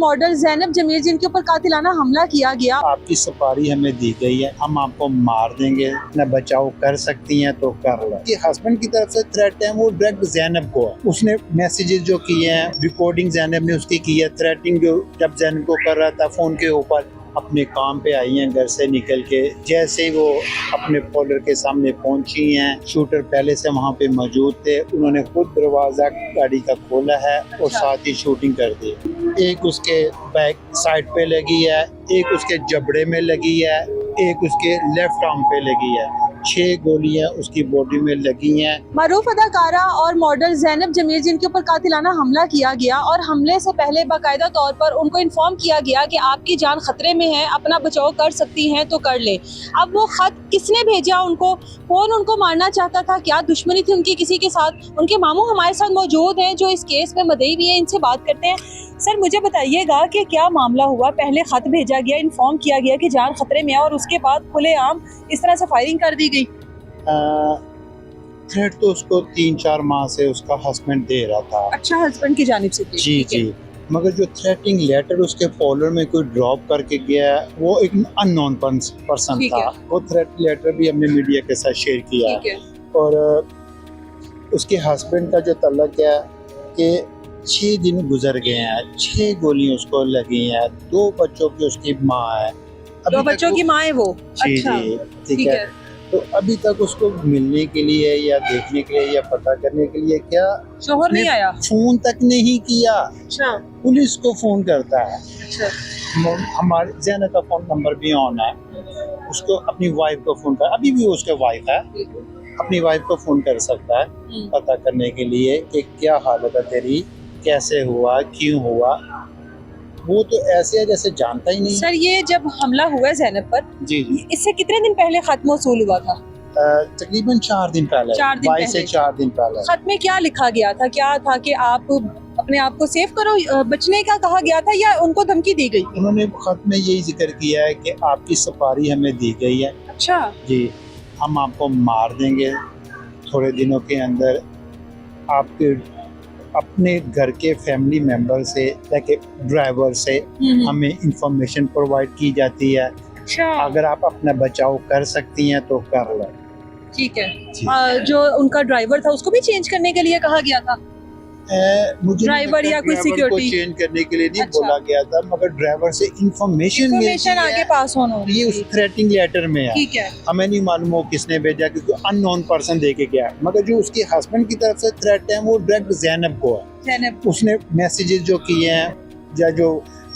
Model Zainab Jameel जिनके ऊपर कातिलाना हमला किया गया। आपकी सुपारी हमें दी गई है, हम आपको मार देंगे, न बचाव कर सकती हैं तो कर लो। ये हस्बैंड की तरफ से थ्रेट है, वो डायरेक्ट ज़ैनब को है। उसने मैसेजेस जो किए हैं, रिकॉर्डिंग ज़ैनब ने उसकी की है, थ्रेटिंग जो जब ज़ैनब को कर रहा था फोन के ऊपर। अपने काम पे आई हैं घर से निकल के, जैसे ही वो अपने कॉलर के सामने पहुंची हैं, शूटर पहले से वहां पे मौजूद थे, उन्होंने खुद दरवाजा गाड़ी का खोला है और साथ ही शूटिंग कर दी। एक उसके बैक साइड पे लगी है, एक उसके जबड़े में लगी है, एक उसके लेफ्ट आर्म पे लगी है। 6 गोलियां उसकी बॉडी में लगी हैं। मरूफ अदाकारा और मॉडल ज़ैनब जमील जिनके ऊपर कातिलाना हमला किया गया और हमले से पहले बाकायदा तौर पर उनको इन्फॉर्म किया गया कि आपकी जान खतरे में है, अपना बचाव कर सकती हैं तो कर ले। अब वो खत किसने भेजा उनको? कौन उनको मारना चाहता था? क्या दुश्मनी थी उनकी किसी के साथ? उनके मामू हमारे साथ मौजूद हैं जो इस केस में मुद्दई भी हैं, इनसे बात करते हैं। सर मुझे बताइएगा कि क्या मामला हुआ? पहले खत भेजा गया, इन्फॉर्म किया गया कि जान खतरे में है और उसके बाद खुलेआम इस तरह से फायरिंग कर दी गई। थ्रेट तो उसको 3-4 माह से उसका हस्बैंड दे रहा था। अच्छा, हस्बैंड की जानिब से थी। जी जी, मगर जो थ्रेटिंग लेटर उसके फॉलोअर में कोई ड्रॉप करके गया, वो एक अननोन पर्सन था। वो थ्रेट लेटर भी हमने मीडिया के साथ शेयर किया और उसके हस्बैंड का जो तल्लक है कि 6 दिन गुजर गए हैं, 6 गोलियां उसको लगी हैं, 2 बच्चों की उसकी माँ है। 2 बच्चों की माँ है वो? जी अच्छा, जी, ठीक है। तो अभी तक उसको मिलने के लिए या देखने के लिए या पता करने के लिए क्या शोहर नहीं आया? फोन तक नहीं किया। अच्छा, पुलिस को फोन करता है। अच्छा, हमारे ज़ैनब का फोन नंबर भी ऑन है, उसको अपनी वाइफ को फोन कर, अभी भी उसके वाइफ है, अपनी वाइफ को फोन कर सकता है पता करने के लिए कि क्या हालत है तेरी, कैसे हुआ, क्यों हुआ। वो तो ऐसे है जैसे जानता ही नहीं। सर ये जब हमला हुआ है ज़ैनब पर, जी जी, इससे कितने दिन पहले खत मौसूल हुआ था? तकरीबन 4 दिन पहले, 22 से 4 दिन पहले। खत में क्या लिखा गया था? क्या था कि आप अपने आप को सेव करो, बचने का कहा गया था या उनको धमकी दी गई? उन्होंने खत में यही जिक्र किया है कि आपकी सुपारी हमें दी गई है। अच्छा जी, हम आपको मार देंगे थोड़े दिनों के अंदर। आपके अपने घर के फैमिली मेंबर से, लाइक ड्राइवर से हमें इंफॉर्मेशन प्रोवाइड की जाती है। अच्छा, अगर आप अपना बचाव कर सकती हैं तो कर लो। ठीक है। जो उनका ड्राइवर था उसको भी चेंज करने के लिए कहा गया था? मुझे ड्राइवर या कोई सिक्योरिटी चेंज करने के लिए नहीं बोला गया था, मगर ड्राइवर से इंफॉर्मेशन आगे पास ऑन हो रही ये उस थ्रेटिंग लेटर में है। ठीक है, हमें नहीं मालूम वो किसने भेजा, क्योंकि अननोन पर्सन दे के गया, मगर जो उसके हस्बैंड की तरफ से थ्रेट है वो डायरेक्ट ज़ैनब को है। ज़ैनब उसने मैसेजेस जो किए हैं या जो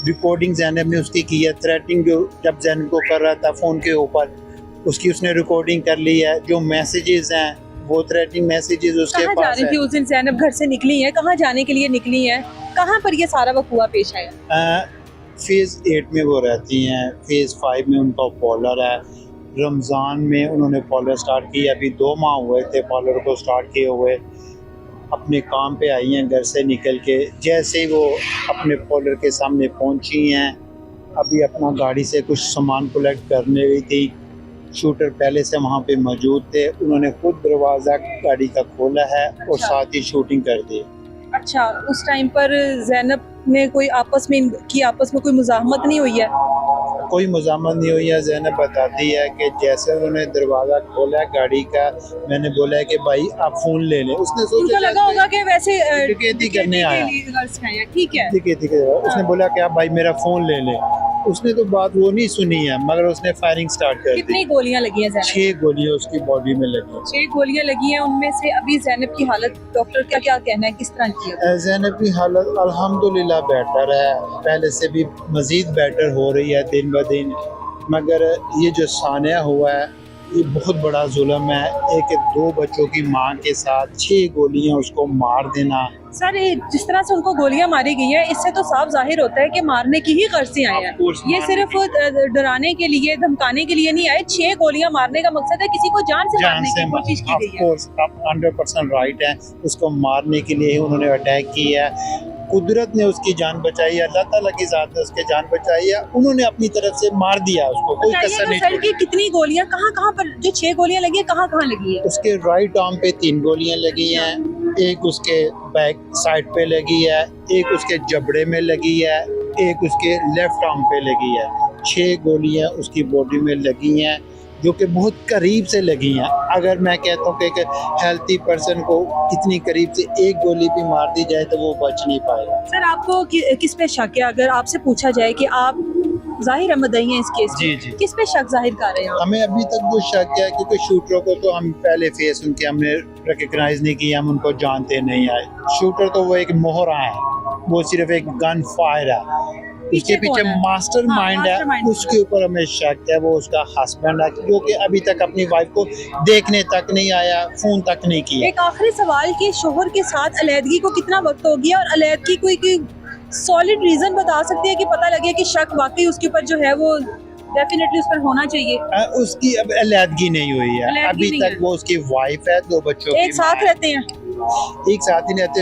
रिकॉर्डिंग ज़ैनब ने उसकी की है, थ्रेटिंग जो जब ज़ैनब को कर रहा था फ़ोन के ऊपर, उसकी उसने रिकॉर्डिंग कर ली है। जो मैसेजेस हैं वो थ्रेटिंग मैसेजेस उसके कहाँ जा पास रही थी उस दिन ज़ैनब? घर से निकली है, कहाँ जाने के लिए निकली है? कहाँ पर ये सारा वक़्त हुआ पेश आया? फेज़ 8 में वो रहती हैं, फेज़ 5 में उनका पॉलर है। रमज़ान में उन्होंने पॉलर स्टार्ट किया, अभी 2 माह हुए थे पॉलर को स्टार्ट किए हुए। अपने काम पे आई हैं घर से निकल के, जैसे ही वो अपने पॉलर के सामने पहुंची हैं, अभी अपना गाड़ी से कुछ सामान कलेक्ट करने गई थी, शूटर पहले से वहाँ पे मौजूद थे, उन्होंने खुद दरवाज़ा गाड़ी का खोला है और साथ ही शूटिंग कर दी। अच्छा, उस टाइम पर ज़ैनब ने कोई आपस में कोई मुज़ाहमत नहीं हुई है? कोई मुज़ाहमत नहीं हुई है। ज़ैनब बताती है कि जैसे उन्होंने दरवाज़ा खोला गाड़ी का, मैंने बोला है कि भाई आप फ़ोन ले लें। उसने उनको लगा होगा कि वैसे डकैती करने आया, ठीक है। उसने बोला कि आप भाई मेरा फ़ोन ले लें। उसने तो बात वो नहीं सुनी है, मगर उसने फायरिंग स्टार्ट कर दी। कितनी गोलियां लगी हैं ज़ैनब? 6 गोलियां उसकी बॉडी में लगी। 6 गोलियां लगी हैं, उनमें से अभी ज़ैनब की हालत, डॉक्टर का क्या कहना है, किस तरह की है? ज़ैनब की हालत अल्हम्दुलिल्लाह बेहतर है, पहले से भी मज़ीद बेटर हो रही है दिन ब दिन। मगर ये जो सानिया हुआ है ये बहुत बड़ा जुल्म है। एक 2 बच्चों की माँ के साथ 6 गोलियां उसको मार देना। सर जिस तरह से उनको गोलियां मारी गई हैं, इससे तो साफ जाहिर होता है कि मारने की ही गर्ज से आए हैं। ये सिर्फ डराने के लिए, धमकाने के लिए नहीं आए। 6 गोलियां मारने का मकसद है किसी को जान से मारने की कोशिश की गई है। आप 100% राइट है, उसको मारने के लिए ही उन्होंने अटैक किया। कुदरत ने उसकी जान बचाई है, अल्लाह ताला की ज़ात ने उसकी जान बचाई है, उन्होंने अपनी तरफ से मार दिया उसको, कोई कसर नहीं सर की कितनी गोलियां कहाँ पर, जो 6 गोलियां लगी है कहाँ लगी है? उसके राइट आर्म पे 3 गोलियां लगी हैं, एक उसके बैक साइड पे लगी है, एक उसके जबड़े में लगी है, एक उसके लेफ्ट आर्म पे लगी है, 6 गोलियां उसकी बॉडी में लगी हैं जो कि बहुत करीब से लगी हैं। अगर मैं कहता हूँ कि एक हेल्थी पर्सन को इतनी करीब से एक गोली भी मार दी जाए तो वो बच नहीं पाएगा। सर आपको किस पे शक है, अगर आपसे पूछा जाए कि आप जाहिर अहमद दही हैं इस केस में, जी, जी। किस पे शक जाहिर कर रहे हैं आप? हमें अभी तक वो शक है क्योंकि शूटरों को तो हम पहले फेस उनके हमने रिकग्नाइज नहीं किया, हम उनको जानते नहीं आए। शूटर तो वो एक मोहरा है, वो सिर्फ एक गन फायर है, उसके पीछे कौन है? मास्टर हाँ, माइंड है, mastermind। उसके ऊपर हमें शक है। वो उसका हस्बैंड है जो कि अभी तक अपनी वाइफ को देखने तक नहीं आया, फोन तक नहीं किया। एक आखिरी सवाल कि शोहर के साथ अलैदगी को कितना वक्त हो गया और अलैदगी कोई सॉलिड रीजन बता सकती है कि पता लगे कि शक वाकई उसके ऊपर जो है वो डेफिनेटली उस पर होना चाहिए? उसकी अब अलैदगी नहीं हुई है अलैदगी अभी नहीं तक। है। वो उसकी वाइफ है, 2 बच्चों की एक साथ माँ है। रहते हैं? एक साथ ही रहते